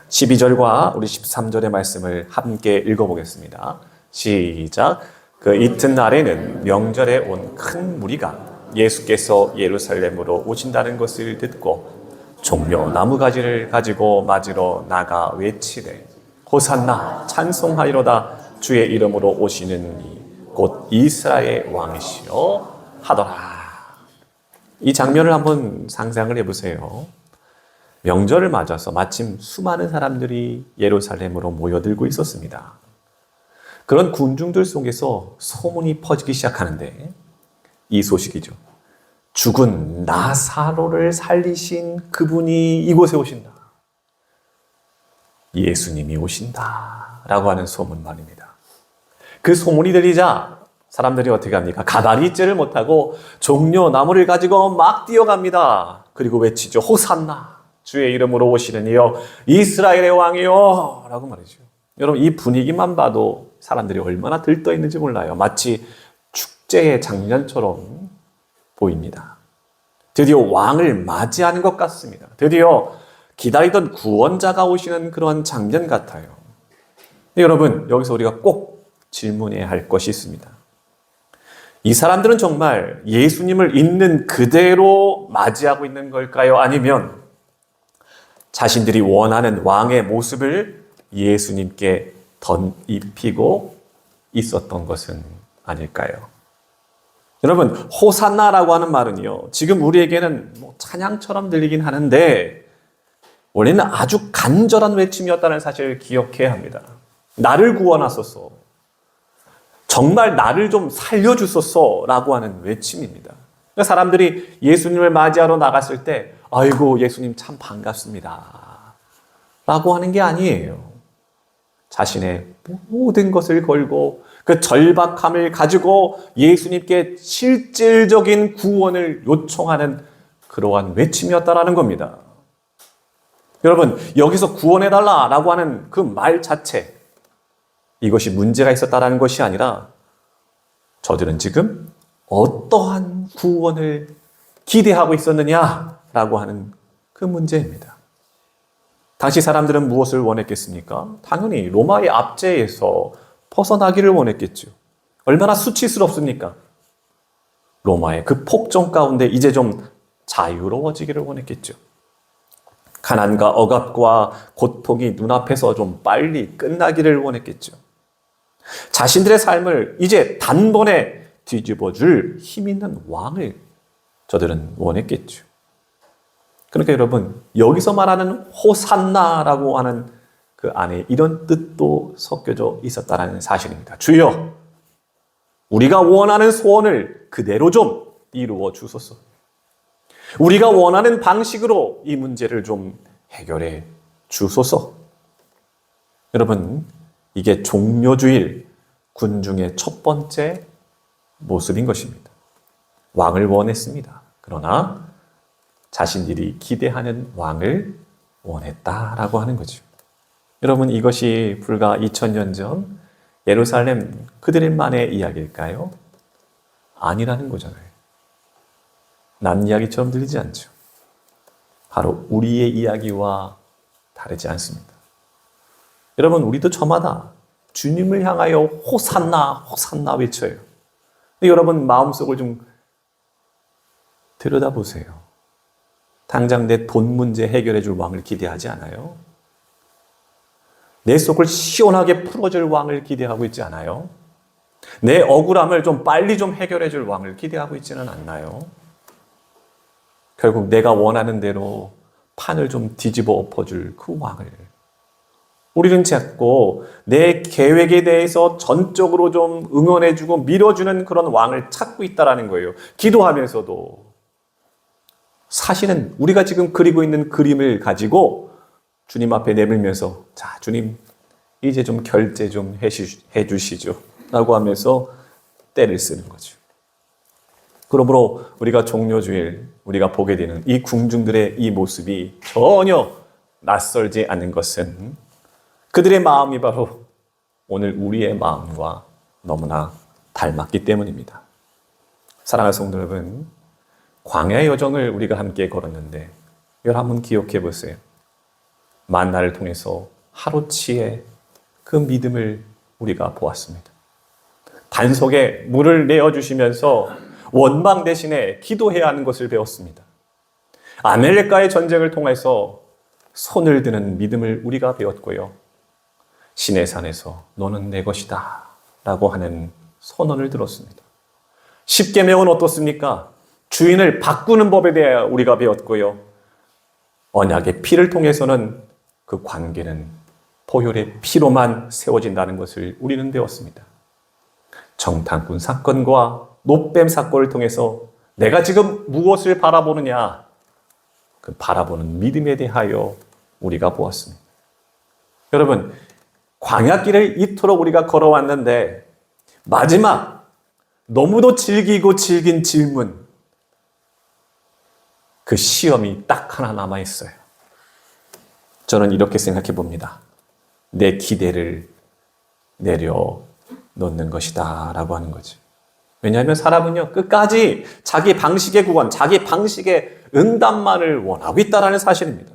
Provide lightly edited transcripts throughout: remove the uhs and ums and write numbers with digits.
12절과 우리 13절의 말씀을 함께 읽어보겠습니다. 시작. 그 이튿날에는 명절에 온 큰 무리가 예수께서 예루살렘으로 오신다는 것을 듣고 종려 나무가지를 가지고 맞으러 나가 외치되 호산나 찬송하리로다 주의 이름으로 오시는 이 곧 이스라엘 왕이시여 하더라. 이 장면을 한번 상상을 해보세요. 명절을 맞아서 마침 수많은 사람들이 예루살렘으로 모여들고 있었습니다. 그런 군중들 속에서 소문이 퍼지기 시작하는데 이 소식이죠. 죽은 나사로를 살리신 그분이 이곳에 오신다. 예수님이 오신다 라고 하는 소문 말입니다. 그 소문이 들리자 사람들이 어떻게 합니까? 가다리 있지를 못하고 종려 나무를 가지고 막 뛰어갑니다. 그리고 외치죠. 호산나 주의 이름으로 오시는 이여 이스라엘의 왕이여 라고 말이죠. 여러분 이 분위기만 봐도 사람들이 얼마나 들떠 있는지 몰라요. 마치 축제의 장면처럼 보입니다. 드디어 왕을 맞이하는 것 같습니다. 드디어 기다리던 구원자가 오시는 그런 장면 같아요. 여러분 여기서 우리가 꼭 질문해야 할 것이 있습니다. 이 사람들은 정말 예수님을 있는 그대로 맞이하고 있는 걸까요? 아니면 자신들이 원하는 왕의 모습을 예수님께 덧입히고 있었던 것은 아닐까요? 여러분, 호산나라고 하는 말은요, 지금 우리에게는 찬양처럼 들리긴 하는데, 원래는 아주 간절한 외침이었다는 사실을 기억해야 합니다. 나를 구원하소서. 정말 나를 좀 살려주소서. 라고 하는 외침입니다. 사람들이 예수님을 맞이하러 나갔을 때, 아이고, 예수님 참 반갑습니다. 라고 하는 게 아니에요. 자신의 모든 것을 걸고 그 절박함을 가지고 예수님께 실질적인 구원을 요청하는 그러한 외침이었다라는 겁니다. 여러분, 여기서 구원해달라라고 하는 그 말 자체, 이것이 문제가 있었다라는 것이 아니라 저들은 지금 어떠한 구원을 기대하고 있었느냐라고 하는 그 문제입니다. 당시 사람들은 무엇을 원했겠습니까? 당연히 로마의 압제에서 벗어나기를 원했겠죠. 얼마나 수치스럽습니까? 로마의 그 폭정 가운데 이제 좀 자유로워지기를 원했겠죠. 가난과 억압과 고통이 눈앞에서 좀 빨리 끝나기를 원했겠죠. 자신들의 삶을 이제 단번에 뒤집어줄 힘 있는 왕을 저들은 원했겠죠. 그러니까 여러분, 여기서 말하는 호산나라고 하는 그 안에 이런 뜻도 섞여져 있었다는 사실입니다. 주여, 우리가 원하는 소원을 그대로 좀 이루어 주소서. 우리가 원하는 방식으로 이 문제를 좀 해결해 주소서. 여러분, 이게 종려주일 군중의 첫 번째 모습인 것입니다. 왕을 원했습니다. 그러나 자신들이 기대하는 왕을 원했다라고 하는 거죠. 여러분 이것이 불과 2000년 전 예루살렘 그들만의 이야기일까요? 아니라는 거잖아요. 남 이야기처럼 들리지 않죠. 바로 우리의 이야기와 다르지 않습니다. 여러분 우리도 저마다 주님을 향하여 호산나 호산나 외쳐요. 근데 여러분 마음속을 좀 들여다보세요. 당장 내 돈 문제 해결해 줄 왕을 기대하지 않아요? 내 속을 시원하게 풀어줄 왕을 기대하고 있지 않아요? 내 억울함을 좀 빨리 좀 해결해 줄 왕을 기대하고 있지는 않나요? 결국 내가 원하는 대로 판을 좀 뒤집어 엎어줄 그 왕을 우리는 자꾸 내 계획에 대해서 전적으로 좀 응원해주고 밀어주는 그런 왕을 찾고 있다는 거예요. 기도하면서도 사실은 우리가 지금 그리고 있는 그림을 가지고 주님 앞에 내밀면서 자 주님 이제 좀 결제 좀 해주시죠 라고 하면서 때를 쓰는 거죠. 그러므로 우리가 종려주일 우리가 보게 되는 이 궁중들의 이 모습이 전혀 낯설지 않는 것은 그들의 마음이 바로 오늘 우리의 마음과 너무나 닮았기 때문입니다. 사랑하는 성도 여러분, 광야의 여정을 우리가 함께 걸었는데 여러분 한번 기억해 보세요. 만나를 통해서 하루치의 그 믿음을 우리가 보았습니다. 단속에 물을 내어주시면서 원망 대신에 기도해야 하는 것을 배웠습니다. 아멜렉과의 전쟁을 통해서 손을 드는 믿음을 우리가 배웠고요. 시내산에서 너는 내 것이다 라고 하는 선언을 들었습니다. 십계명은 어떻습니까? 주인을 바꾸는 법에 대해 우리가 배웠고요. 언약의 피를 통해서는 그 관계는 보혈의 피로만 세워진다는 것을 우리는 배웠습니다. 정탐꾼 사건과 노뱀 사건을 통해서 내가 지금 무엇을 바라보느냐, 그 바라보는 믿음에 대하여 우리가 보았습니다. 여러분, 광야길을 이토록 우리가 걸어왔는데 마지막 너무도 질기고 질긴 질문, 그 시험이 딱 하나 남아있어요. 저는 이렇게 생각해 봅니다. 내 기대를 내려놓는 것이다 라고 하는 거죠. 왜냐하면 사람은요, 끝까지 자기 방식의 구원, 자기 방식의 응답만을 원하고 있다는 사실입니다.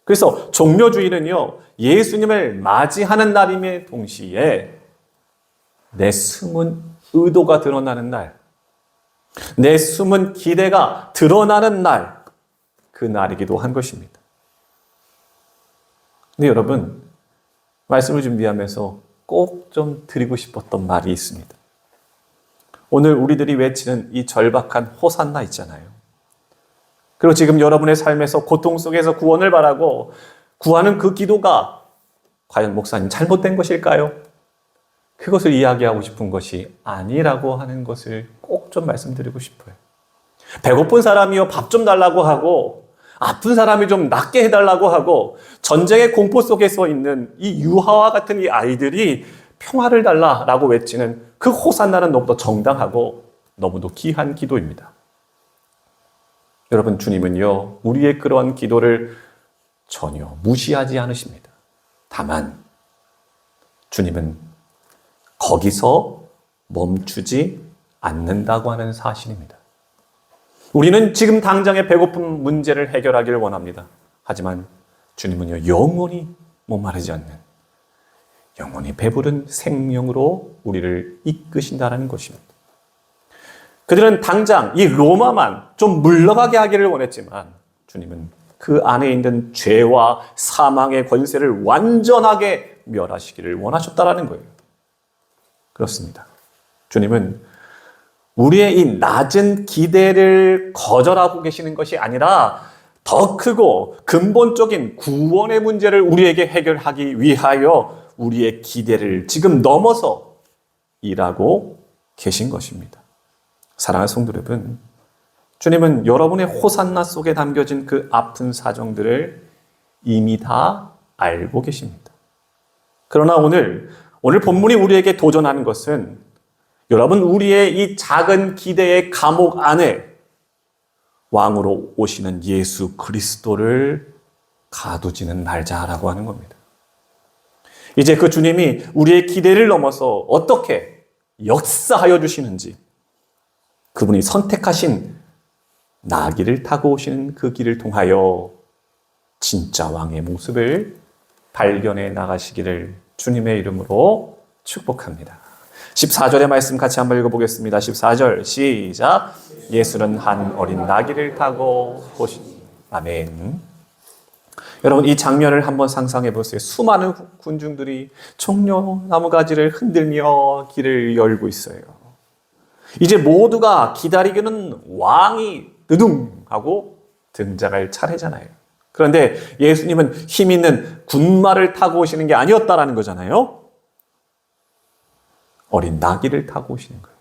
그래서 종료주의는요, 예수님을 맞이하는 날임의 동시에 내 숨은 의도가 드러나는 날, 내 숨은 기대가 드러나는 날, 그 날이기도 한 것입니다. 근데 여러분, 말씀을 준비하면서 꼭 좀 드리고 싶었던 말이 있습니다. 오늘 우리들이 외치는 이 절박한 호산나 있잖아요. 그리고 지금 여러분의 삶에서 고통 속에서 구원을 바라고 구하는 그 기도가 과연 목사님 잘못된 것일까요? 그것을 이야기하고 싶은 것이 아니라고 하는 것을 꼭 좀 말씀드리고 싶어요. 배고픈 사람이요 밥 좀 달라고 하고, 아픈 사람이 좀 낫게 해달라고 하고, 전쟁의 공포 속에서 있는 이 유하와 같은 이 아이들이 평화를 달라라고 외치는 그 호산나는 너무도 정당하고 너무도 귀한 기도입니다. 여러분, 주님은요, 우리의 그러한 기도를 전혀 무시하지 않으십니다. 다만 주님은 거기서 멈추지 않는다고 하는 사실입니다. 우리는 지금 당장의 배고픔 문제를 해결하기를 원합니다. 하지만 주님은요, 영원히 목마르지 않는, 영원히 배부른 생명으로 우리를 이끄신다는 것입니다. 그들은 당장 이 로마만 좀 물러가게 하기를 원했지만 주님은 그 안에 있는 죄와 사망의 권세를 완전하게 멸하시기를 원하셨다라는 거예요. 그렇습니다. 주님은 우리의 이 낮은 기대를 거절하고 계시는 것이 아니라 더 크고 근본적인 구원의 문제를 우리에게 해결하기 위하여 우리의 기대를 지금 넘어서 일하고 계신 것입니다. 사랑하는 성도 여러분, 주님은 여러분의 호산나 속에 담겨진 그 아픈 사정들을 이미 다 알고 계십니다. 그러나 오늘 본문이 우리에게 도전하는 것은 여러분, 우리의 이 작은 기대의 감옥 안에 왕으로 오시는 예수 그리스도를 가두지는 말자라고 하는 겁니다. 이제 그 주님이 우리의 기대를 넘어서 어떻게 역사하여 주시는지, 그분이 선택하신 나귀를 타고 오시는 그 길을 통하여 진짜 왕의 모습을 발견해 나가시기를 주님의 이름으로 축복합니다. 14절의 말씀 같이 한번 읽어보겠습니다. 14절 시작. 예수는 한 어린 나귀를 타고 오신. 아멘. 여러분, 이 장면을 한번 상상해 보세요. 수많은 군중들이 종려 나무가지를 흔들며 길을 열고 있어요. 이제 모두가 기다리기는 왕이 느둥 하고 등장할 차례잖아요. 그런데 예수님은 힘 있는 군마를 타고 오시는 게 아니었다라는 거잖아요. 어린 나귀를 타고 오시는 거예요.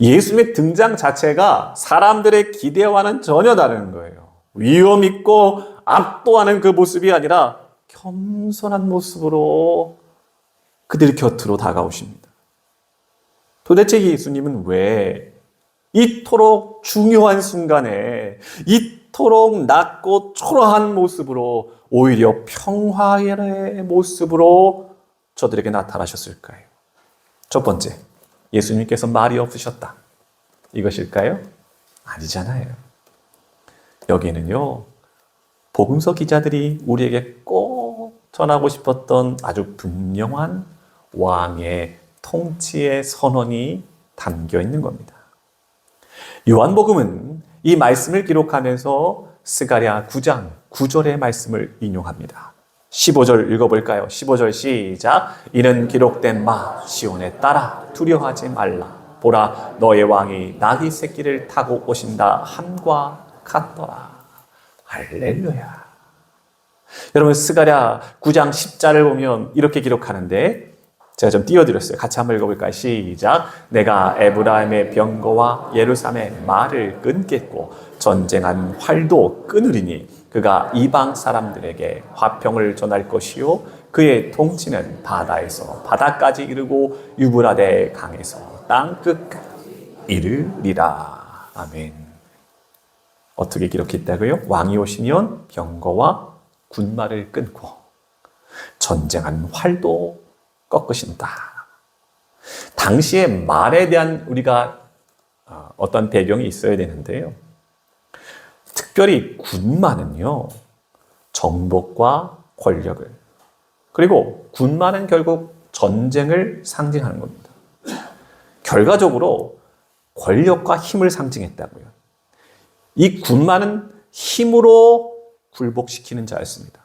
예수님의 등장 자체가 사람들의 기대와는 전혀 다른 거예요. 위험 있고 압도하는 그 모습이 아니라 겸손한 모습으로 그들 곁으로 다가오십니다. 도대체 예수님은 왜 이토록 중요한 순간에 이토록 낮고 초라한 모습으로, 오히려 평화의 모습으로 저들에게 나타나셨을까요? 첫 번째, 예수님께서 말이 없으셨다. 이것일까요? 아니잖아요. 여기는요, 복음서 기자들이 우리에게 꼭 전하고 싶었던 아주 분명한 왕의 통치의 선언이 담겨 있는 겁니다. 요한복음은 이 말씀을 기록하면서 스가랴 9장 9절의 말씀을 인용합니다. 15절 읽어볼까요? 15절 시작. 이는 기록된 바 시온에 따라 두려워하지 말라. 보라 너의 왕이 나귀 새끼를 타고 오신다 함과 같더라. 할렐루야. 여러분 스가랴 9장 10절을 보면 이렇게 기록하는데 제가 좀 띄워드렸어요. 같이 한번 읽어볼까요? 시작. 내가 에브라임의 병거와 예루살렘의 말을 끊겠고 전쟁한 활도 끊으리니 그가 이방 사람들에게 화평을 전할 것이요 그의 통치는 바다에서 바다까지 이르고 유브라데 강에서 땅 끝까지 이르리라. 아멘. 어떻게 기록했다고요? 왕이 오시면 병거와 군말을 끊고 전쟁한 활도 꺾으신다. 당시에 말에 대한 우리가 어떤 배경이 있어야 되는데요. 특별히 군마는요, 정복과 권력을, 그리고 군마는 결국 전쟁을 상징하는 겁니다. 결과적으로 권력과 힘을 상징했다고요. 이 군마는 힘으로 굴복시키는 자였습니다.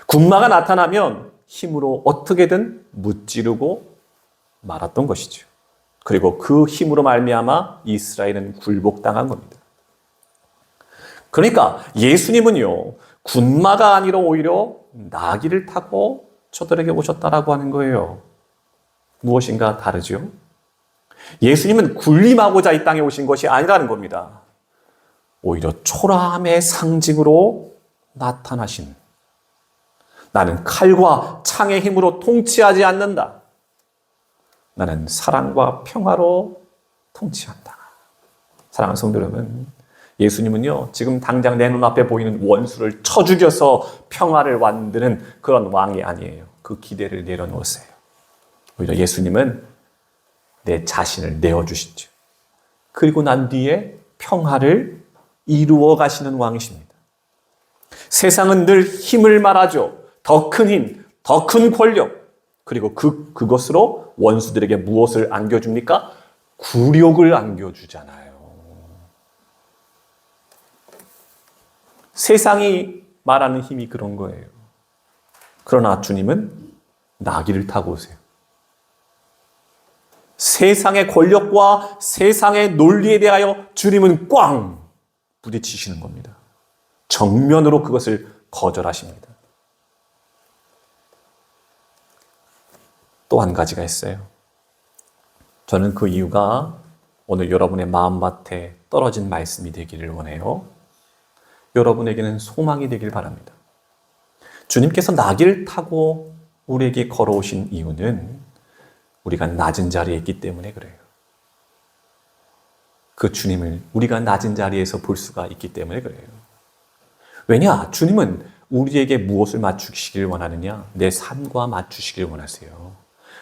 군마가 나타나면 힘으로 어떻게든 무찌르고 말았던 것이죠. 그리고 그 힘으로 말미암아 이스라엘은 굴복당한 겁니다. 그러니까 예수님은요, 군마가 아니라 오히려 나귀를 타고 저들에게 오셨다라고 하는 거예요. 무엇인가 다르죠? 예수님은 군림하고자 이 땅에 오신 것이 아니라는 겁니다. 오히려 초라함의 상징으로 나타나신, 나는 칼과 창의 힘으로 통치하지 않는다. 나는 사랑과 평화로 통치한다. 사랑하는 성도 여러분, 예수님은요, 지금 당장 내 눈앞에 보이는 원수를 쳐 죽여서 평화를 만드는 그런 왕이 아니에요. 그 기대를 내려놓으세요. 오히려 예수님은 내 자신을 내어주시죠. 그리고 난 뒤에 평화를 이루어 가시는 왕이십니다. 세상은 늘 힘을 말하죠. 더 큰 힘, 더 큰 권력. 그리고 그것으로 원수들에게 무엇을 안겨줍니까? 굴욕을 안겨주잖아요. 세상이 말하는 힘이 그런 거예요. 그러나 주님은 나귀를 타고 오세요. 세상의 권력과 세상의 논리에 대하여 주님은 꽝 부딪히시는 겁니다. 정면으로 그것을 거절하십니다. 또 한 가지가 있어요. 저는 그 이유가 오늘 여러분의 마음밭에 떨어진 말씀이 되기를 원해요. 여러분에게는 소망이 되길 바랍니다. 주님께서 나귀를 타고 우리에게 걸어오신 이유는 우리가 낮은 자리에 있기 때문에 그래요. 그 주님을 우리가 낮은 자리에서 볼 수가 있기 때문에 그래요. 왜냐? 주님은 우리에게 무엇을 맞추시길 원하느냐? 내 삶과 맞추시길 원하세요.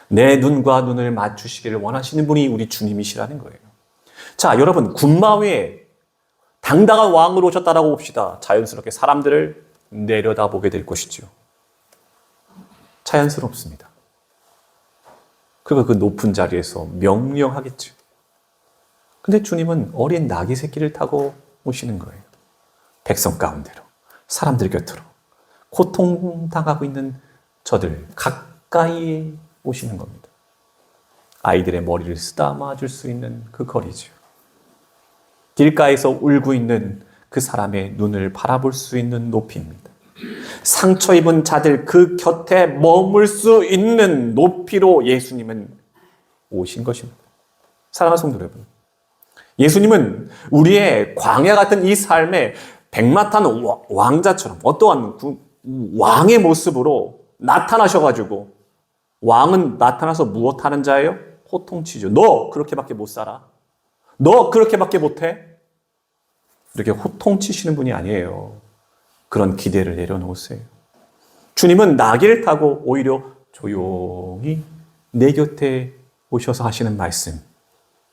내 눈과 눈을 맞추시기를 원하시는 분이 우리 주님이시라는 거예요. 자, 여러분, 군마 외에 당당한 왕으로 오셨다라고 봅시다. 자연스럽게 사람들을 내려다보게 될 것이죠. 자연스럽습니다. 그리고 그 높은 자리에서 명령하겠죠. 근데 주님은 어린 나귀 새끼를 타고 오시는 거예요. 백성 가운데로, 사람들 곁으로, 고통당하고 있는 저들 가까이 오시는 겁니다. 아이들의 머리를 쓰다마 줄 수 있는 그 거리죠. 길가에서 울고 있는 그 사람의 눈을 바라볼 수 있는 높이입니다. 상처 입은 자들 그 곁에 머물 수 있는 높이로 예수님은 오신 것입니다. 사랑하는 성도 여러분, 예수님은 우리의 광야 같은 이 삶에 백마탄 왕자처럼 어떠한 왕의 모습으로 나타나셔가지고, 왕은 나타나서 무엇하는 자예요? 호통치죠. 너 그렇게밖에 못 살아. 너 그렇게밖에 못해. 이렇게 호통치시는 분이 아니에요. 그런 기대를 내려놓으세요. 주님은 나귀를 타고 오히려 조용히 내 곁에 오셔서 하시는 말씀.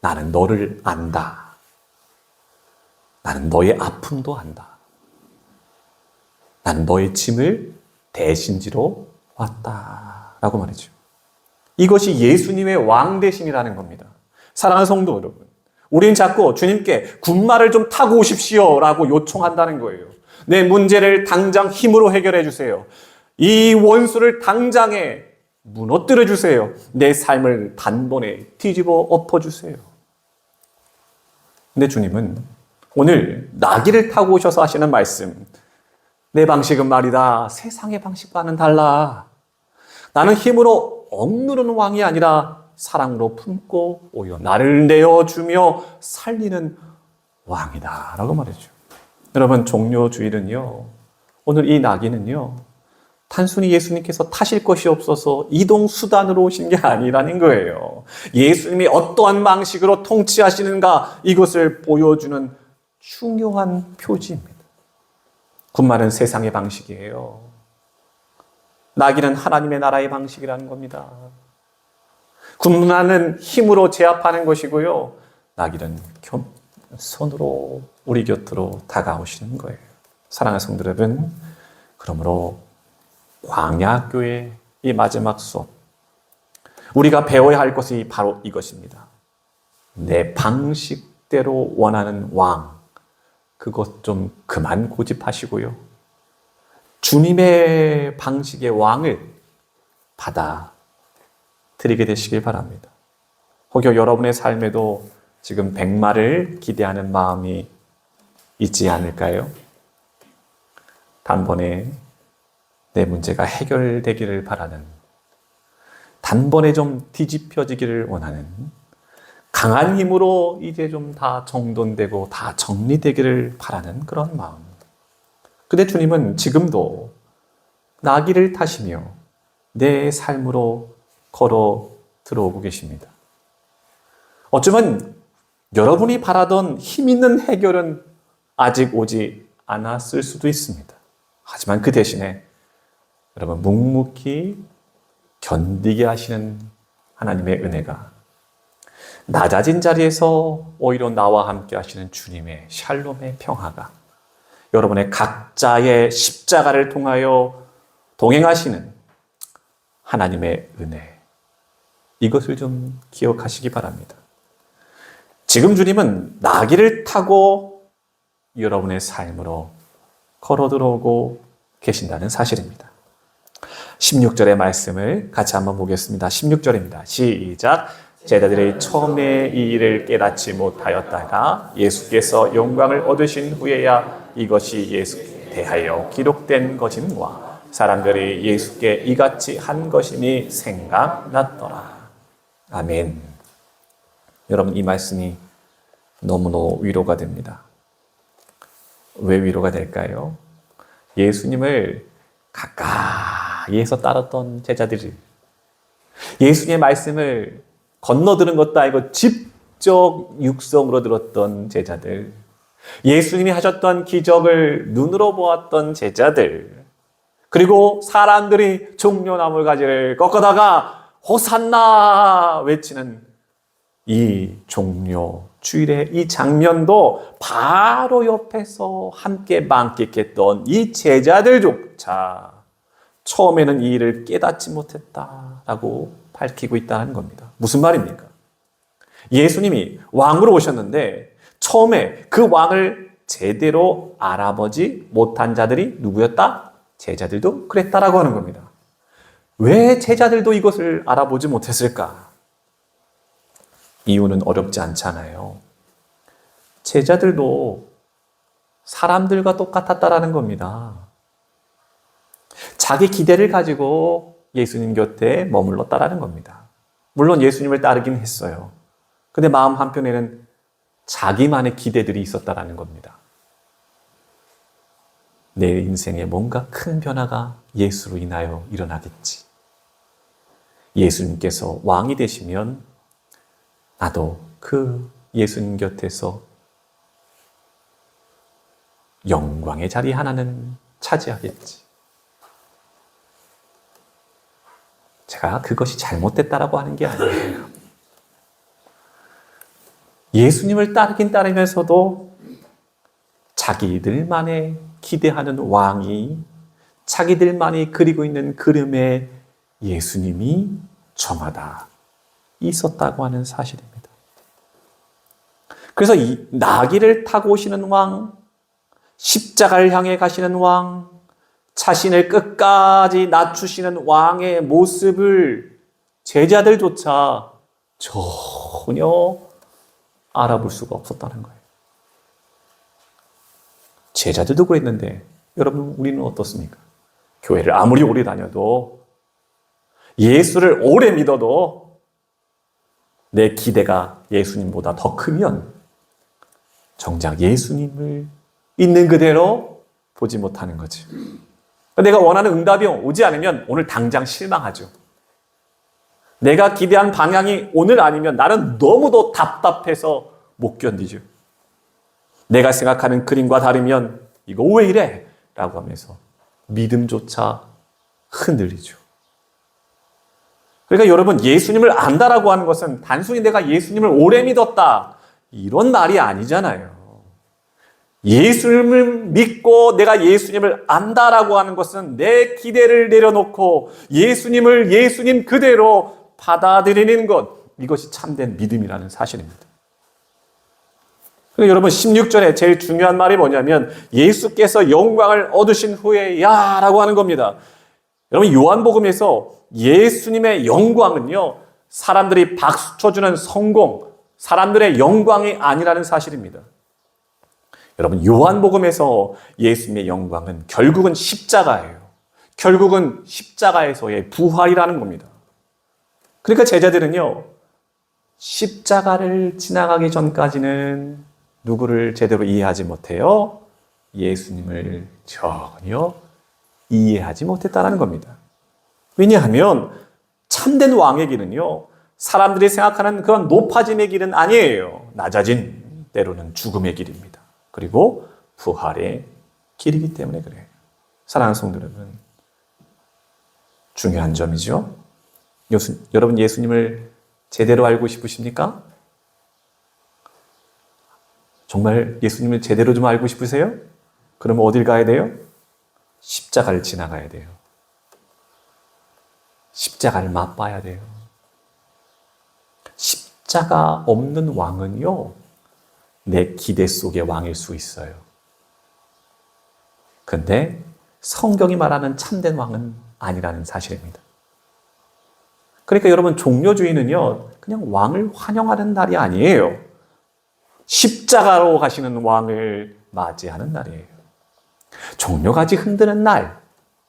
나는 너를 안다. 나는 너의 아픔도 안다. 난 너의 짐을 대신 지러 왔다라고 말이죠. 이것이 예수님의 왕 대심이라는 겁니다. 사랑하는 성도 여러분, 우리는 자꾸 주님께 군마를 좀 타고 오십시오라고 요청한다는 거예요. 내 문제를 당장 힘으로 해결해 주세요. 이 원수를 당장에 무너뜨려 주세요. 내 삶을 단번에 뒤집어 엎어 주세요. 근데 주님은 오늘 나귀를 타고 오셔서 하시는 말씀, 내 방식은 말이다, 세상의 방식과는 달라. 나는 힘으로 억누르는 왕이 아니라 사랑으로 품고 오히려 나를 내어주며 살리는 왕이다 라고 말이죠. 여러분, 종료주일은요, 오늘 이 나귀는요, 단순히 예수님께서 타실 것이 없어서 이동수단으로 오신 게 아니라는 거예요. 예수님이 어떠한 방식으로 통치하시는가, 이것을 보여주는 중요한 표지입니다. 군말은 세상의 방식이에요. 나귀는 하나님의 나라의 방식이라는 겁니다. 군마는 힘으로 제압하는 것이고요, 나귀는 겸손으로 우리 곁으로 다가오시는 거예요. 사랑하는 성도 여러분, 그러므로 광야교회 이 마지막 수업, 우리가 배워야 할 것이 바로 이것입니다. 내 방식대로 원하는 왕, 그것 좀 그만 고집하시고요, 주님의 방식의 왕을 받아들이게 되시길 바랍니다. 혹여 여러분의 삶에도 지금 백마를 기대하는 마음이 있지 않을까요? 단번에 내 문제가 해결되기를 바라는, 단번에 좀 뒤집혀지기를 원하는, 강한 힘으로 이제 좀 다 정돈되고 다 정리되기를 바라는 그런 마음. 근데 주님은 지금도 나귀를 타시며 내 삶으로 걸어 들어오고 계십니다. 어쩌면 여러분이 바라던 힘 있는 해결은 아직 오지 않았을 수도 있습니다. 하지만 그 대신에 여러분, 묵묵히 견디게 하시는 하나님의 은혜가, 낮아진 자리에서 오히려 나와 함께 하시는 주님의 샬롬의 평화가, 여러분의 각자의 십자가를 통하여 동행하시는 하나님의 은혜, 이것을 좀 기억하시기 바랍니다. 지금 주님은 나귀를 타고 여러분의 삶으로 걸어 들어오고 계신다는 사실입니다. 16절의 말씀을 같이 한번 보겠습니다. 16절입니다. 시작. 제자들이 처음에 이 일을 깨닫지 못하였다가 예수께서 영광을 얻으신 후에야 이것이 예수께 대하여 기록된 것임과 사람들이 예수께 이같이 한 것임이 생각났더라. 아멘. 여러분, 이 말씀이 너무너무 위로가 됩니다. 왜 위로가 될까요? 예수님을 가까이에서 따랐던 제자들이, 예수님의 말씀을 건너들은 것도 아니고 직접 육성으로 들었던 제자들, 예수님이 하셨던 기적을 눈으로 보았던 제자들, 그리고 사람들이 종려나무 가지를 꺾어다가 호산나 외치는 이 종려 주일의 이 장면도 바로 옆에서 함께 만끽했던 이 제자들조차 처음에는 이 일을 깨닫지 못했다라고 밝히고 있다는 겁니다. 무슨 말입니까? 예수님이 왕으로 오셨는데 처음에 그 왕을 제대로 알아보지 못한 자들이 누구였다? 제자들도 그랬다라고 하는 겁니다. 왜 제자들도 이것을 알아보지 못했을까? 이유는 어렵지 않잖아요. 제자들도 사람들과 똑같았다라는 겁니다. 자기 기대를 가지고 예수님 곁에 머물렀다라는 겁니다. 물론 예수님을 따르긴 했어요. 근데 마음 한편에는 자기만의 기대들이 있었다라는 겁니다. 내 인생에 뭔가 큰 변화가 예수로 인하여 일어나겠지. 예수님께서 왕이 되시면 나도 그 예수님 곁에서 영광의 자리 하나는 차지하겠지. 제가 그것이 잘못됐다라고 하는 게 아니에요. 예수님을 따르긴 따르면서도 자기들만의 기대하는 왕이 자기들만이 그리고 있는 그림에 예수님이 저마다 있었다고 하는 사실입니다. 그래서 이 나귀를 타고 오시는 왕, 십자가를 향해 가시는 왕, 자신을 끝까지 낮추시는 왕의 모습을 제자들조차 전혀 알아볼 수가 없었다는 거예요. 제자들도 그랬는데 여러분 우리는 어떻습니까? 교회를 아무리 오래 다녀도 예수를 오래 믿어도 내 기대가 예수님보다 더 크면 정작 예수님을 있는 그대로 보지 못하는 거지. 내가 원하는 응답이 오지 않으면 오늘 당장 실망하죠. 내가 기대한 방향이 오늘 아니면 나는 너무도 답답해서 못 견디죠. 내가 생각하는 그림과 다르면 이거 왜 이래? 라고 하면서 믿음조차 흔들리죠. 그러니까 여러분 예수님을 안다라고 하는 것은 단순히 내가 예수님을 오래 믿었다 이런 말이 아니잖아요. 예수님을 믿고 내가 예수님을 안다라고 하는 것은 내 기대를 내려놓고 예수님을 예수님 그대로 받아들이는 것, 이것이 참된 믿음이라는 사실입니다. 그러니까 여러분 16절에 제일 중요한 말이 뭐냐면 예수께서 영광을 얻으신 후에 야 라고 하는 겁니다. 여러분 요한복음에서 예수님의 영광은요 사람들이 박수 쳐주는 성공, 사람들의 영광이 아니라는 사실입니다. 여러분 요한복음에서 예수님의 영광은 결국은 십자가예요. 결국은 십자가에서의 부활이라는 겁니다. 그러니까 제자들은요 십자가를 지나가기 전까지는 누구를 제대로 이해하지 못해요? 예수님을 전혀 이해하지 못했다는 겁니다. 왜냐하면 참된 왕의 길은요 사람들이 생각하는 그런 높아짐의 길은 아니에요. 낮아진 때로는 죽음의 길입니다. 그리고 부활의 길이기 때문에 그래요. 사랑하는 성도 여러분, 중요한 점이죠. 여러분 예수님을 제대로 알고 싶으십니까? 정말 예수님을 제대로 좀 알고 싶으세요? 그러면 어딜 가야 돼요? 십자가를 지나가야 돼요. 십자가를 맛봐야 돼요. 십자가 없는 왕은요 내 기대 속의 왕일 수 있어요. 근데 성경이 말하는 참된 왕은 아니라는 사실입니다. 그러니까 여러분 종료주의는요 그냥 왕을 환영하는 날이 아니에요. 십자가로 가시는 왕을 맞이하는 날이에요. 종려가지 흔드는 날,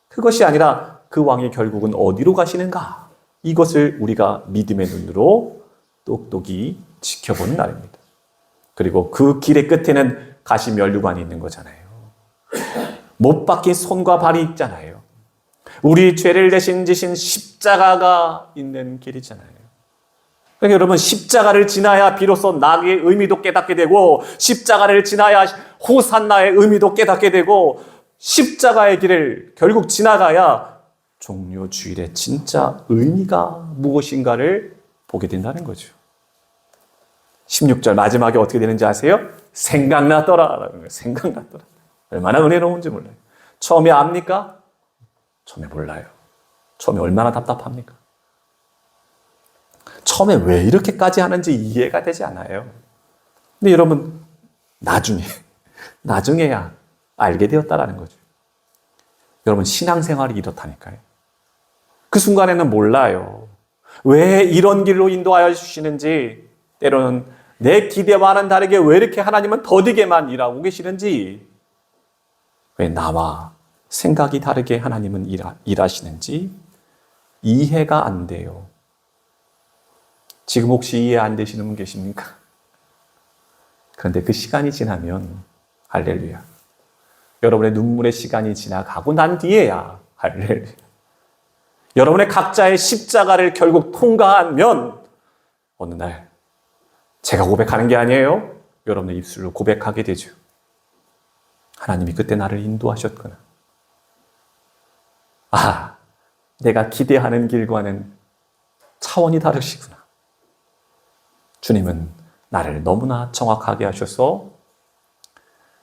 그것이 아니라 그 왕이 결국은 어디로 가시는가, 이것을 우리가 믿음의 눈으로 똑똑히 지켜보는 날입니다. 그리고 그 길의 끝에는 가시면류관이 있는 거잖아요. 못 박힌 손과 발이 있잖아요. 우리 죄를 대신 지신 십자가가 있는 길이잖아요. 그러니까 여러분 십자가를 지나야 비로소 나귀의 의미도 깨닫게 되고 십자가를 지나야 호산나의 의미도 깨닫게 되고 십자가의 길을 결국 지나가야 종료주일의 진짜 의미가 무엇인가를 보게 된다는 거죠. 16절 마지막에 어떻게 되는지 아세요? 생각났더라. 생각났더라. 얼마나 은혜로운지 몰라요. 처음에 압니까? 처음에 몰라요. 처음에 얼마나 답답합니까? 처음에 왜 이렇게까지 하는지 이해가 되지 않아요. 근데 여러분 나중에야 알게 되었다라는 거죠. 여러분 신앙생활이 이렇다니까요. 그 순간에는 몰라요. 왜 이런 길로 인도하여 주시는지, 때로는 내 기대와는 다르게 왜 이렇게 하나님은 더디게만 일하고 계시는지, 왜 나와 생각이 다르게 하나님은 일하시는지 이해가 안 돼요. 지금 혹시 이해 안 되시는 분 계십니까? 그런데 그 시간이 지나면 할렐루야. 여러분의 눈물의 시간이 지나가고 난 뒤에야 할렐루야. 여러분의 각자의 십자가를 결국 통과하면 어느 날 제가 고백하는 게 아니에요. 여러분의 입술로 고백하게 되죠. 하나님이 그때 나를 인도하셨구나. 아, 내가 기대하는 길과는 차원이 다르시구나. 주님은 나를 너무나 정확하게 하셔서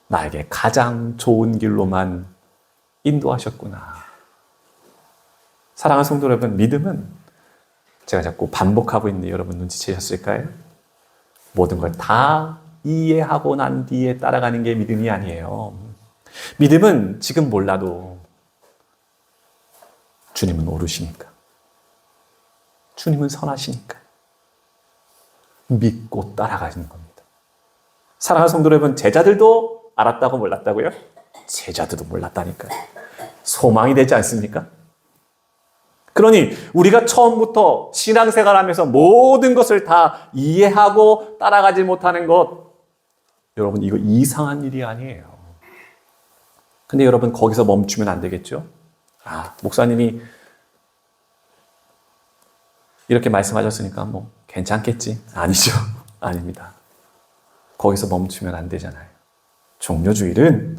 나에게 가장 좋은 길로만 인도하셨구나. 사랑하는 성도 여러분, 믿음은 제가 자꾸 반복하고 있는데 여러분 눈치채셨을까요? 모든 걸 다 이해하고 난 뒤에 따라가는 게 믿음이 아니에요. 믿음은 지금 몰라도 주님은 오르시니까, 주님은 선하시니까 믿고 따라가는 겁니다. 사랑하는 성도 여러분, 제자들도 알았다고 몰랐다고요? 제자들도 몰랐다니까요. 소망이 되지 않습니까? 그러니 우리가 처음부터 신앙생활 하면서 모든 것을 다 이해하고 따라가지 못하는 것, 여러분 이거 이상한 일이 아니에요. 근데 여러분 거기서 멈추면 안 되겠죠? 목사님이 이렇게 말씀하셨으니까 뭐 괜찮겠지? 아니죠. 아닙니다. 거기서 멈추면 안 되잖아요. 종료주일은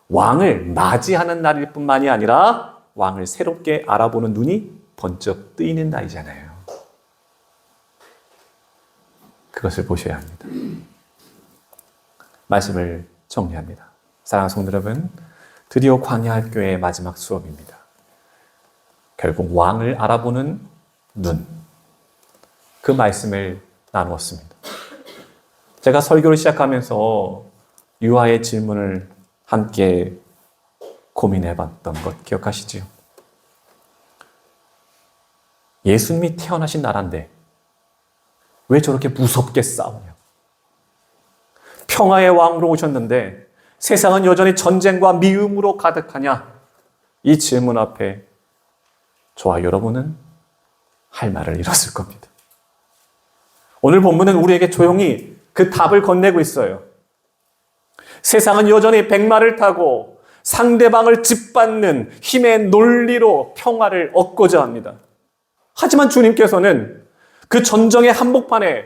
왕을 맞이하는 날일 뿐만이 아니라 왕을 새롭게 알아보는 눈이 번쩍 뜨이는 날이잖아요. 그것을 보셔야 합니다. 말씀을 정리합니다. 사랑하는 성도 여러분, 드디어 광야학교의 마지막 수업입니다. 결국 왕을 알아보는 눈, 그 말씀을 나누었습니다. 제가 설교를 시작하면서 유아의 질문을 함께 고민해봤던 것 기억하시지요? 예수님이 태어나신 나라인데 왜 저렇게 무섭게 싸우냐? 평화의 왕으로 오셨는데 세상은 여전히 전쟁과 미움으로 가득하냐? 이 질문 앞에 저와 여러분은 할 말을 잃었을 겁니다. 오늘 본문은 우리에게 조용히 그 답을 건네고 있어요. 세상은 여전히 백마를 타고 상대방을 짓밟는 힘의 논리로 평화를 얻고자 합니다. 하지만 주님께서는 그 전쟁의 한복판에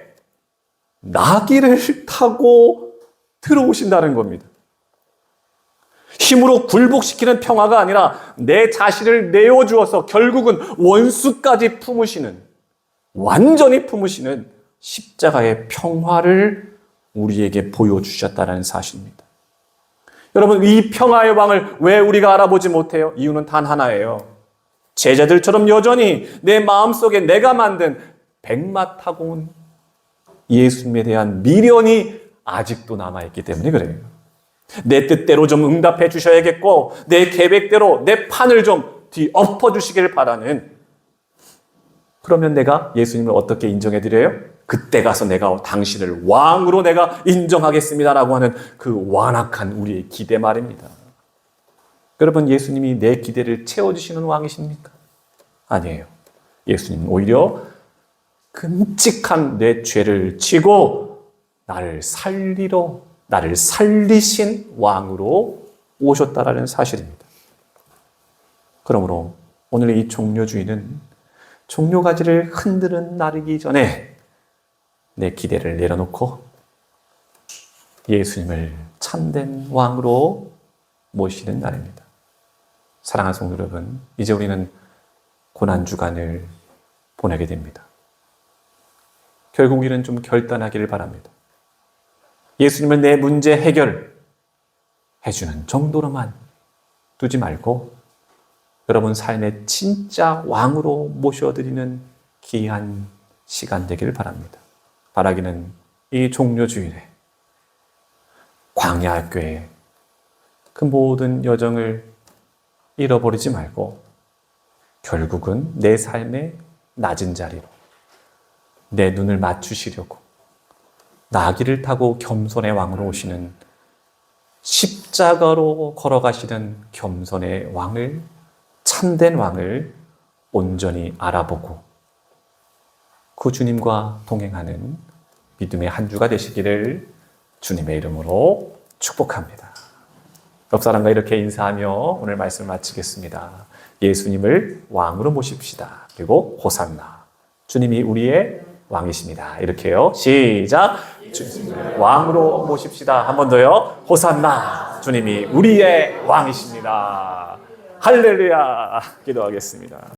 나귀를 타고 들어오신다는 겁니다. 힘으로 굴복시키는 평화가 아니라 내 자신을 내어주어서 결국은 원수까지 품으시는, 완전히 품으시는 십자가의 평화를 우리에게 보여주셨다는 사실입니다. 여러분, 이 평화의 왕을 왜 우리가 알아보지 못해요? 이유는 단 하나예요. 제자들처럼 여전히 내 마음속에 내가 만든 백마 타고 온 예수님에 대한 미련이 아직도 남아있기 때문에 그래요. 내 뜻대로 좀 응답해 주셔야겠고 내 계획대로 내 판을 좀 뒤엎어 주시길 바라는, 그러면 내가 예수님을 어떻게 인정해 드려요? 그때 가서 내가 당신을 왕으로 내가 인정하겠습니다라고 하는 그 완악한 우리의 기대 말입니다. 여러분, 예수님이 내 기대를 채워주시는 왕이십니까? 아니에요. 예수님은 오히려 끔찍한 내 죄를 지고 나를 살리신 왕으로 오셨다라는 사실입니다. 그러므로 오늘 이 종료주의는 종료가지를 흔드는 날이기 전에 내 기대를 내려놓고 예수님을 참된 왕으로 모시는 날입니다. 사랑하는 성도 여러분, 이제 우리는 고난주간을 보내게 됩니다. 결국 우리는 좀 결단하기를 바랍니다. 예수님을 내 문제 해결해주는 정도로만 두지 말고 여러분 삶의 진짜 왕으로 모셔드리는 귀한 시간 되기를 바랍니다. 바라기는 이 종료주일에 광야학교에 그 모든 여정을 잃어버리지 말고 결국은 내 삶의 낮은 자리로 내 눈을 맞추시려고 나귀를 타고 겸손의 왕으로 오시는, 십자가로 걸어가시는 겸손의 왕을, 참된 왕을 온전히 알아보고 그 주님과 동행하는 믿음의 한 주가 되시기를 주님의 이름으로 축복합니다. 옆 사람과 이렇게 인사하며 오늘 말씀을 마치겠습니다. 예수님을 왕으로 모십시다. 그리고 호산나. 주님이 우리의 왕이십니다. 이렇게요. 시작. 주님을 왕으로 모십시다. 한 번 더요. 호산나. 주님이 우리의 왕이십니다. 할렐루야. 기도하겠습니다.